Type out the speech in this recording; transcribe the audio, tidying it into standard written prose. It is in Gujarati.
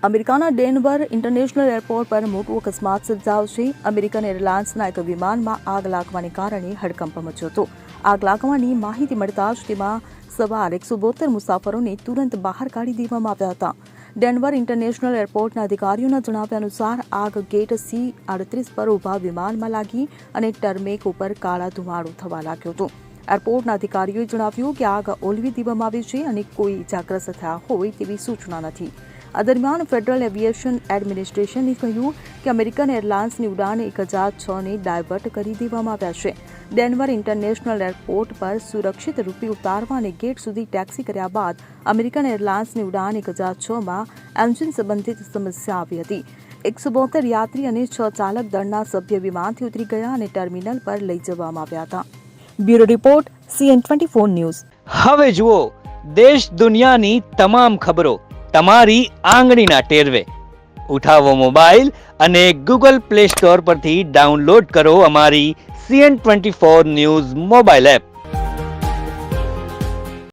અમેરિકાના ડેનવર ઇન્ટરનેશનલ એરપોર્ટ પર મોટો અકસ્માત સર્જાયો છે. અમેરિકન એરલાઇન્સના એક વિમાનમાં આગ લાગવાને કારણે હડકંપ મચ્યો હતો. આગ લાગવાની માહિતી મળતા જ તેમાં સવાર 172 મુસાફરોને તુરંત બહાર કાઢી દેવામાં આવ્યા હતા. ડેનવર ઇન્ટરનેશનલ એરપોર્ટના અધિકારીઓના જણાવ્યા અનુસાર આગ ગેટ C38 પર ઊભા વિમાનમાં લાગી અને ટર્મેક ઉપર કાળા ધુમાડો થવા લાગ્યો હતો. એરપોર્ટના અધિકારીઓએ જણાવ્યું કે આગ ઓલવી દેવામાં આવી છે અને કોઈ ઇજાગ્રસ્ત થયા હોય તેવી સૂચના નથી. આ દરમિયાન ફેડરલ એવિએશન એડમિનિસ્ટ્રેશને કહ્યું કે અમેરિકન એરલાઇન્સની ઉડાન 1006ને ડાયવર્ટ કરી દેવામાં આવ્યા છે. ડેનવર ઇન્ટરનેશનલ એરપોર્ટ પર સુરક્ષિત રૂપે ઉતારવા અને ગેટ સુધી ટેક્સી કર્યા બાદ અમેરિકન એરલાઇન્સની ઉડાન 1006માં એન્જિન સંબંધિત સમસ્યા આવી હતી. 172 યાત્રી અને 6 ચાલક દળના સભ્ય વિમાનથી ઉતરી ગયા અને ટર્મિનલ પર લઈ જવામાં આવ્યા હતા. Bureau report CN24 news. હવે જુઓ દેશ દુનિયાની તમામ ખબરો તમારી આંગળીના ટેરવે. ઉઠાવો મોબાઈલ અને Google Play Store પરથી ડાઉનલોડ કરો અમારી CN24 ન્યૂઝ મોબાઈલ એપ.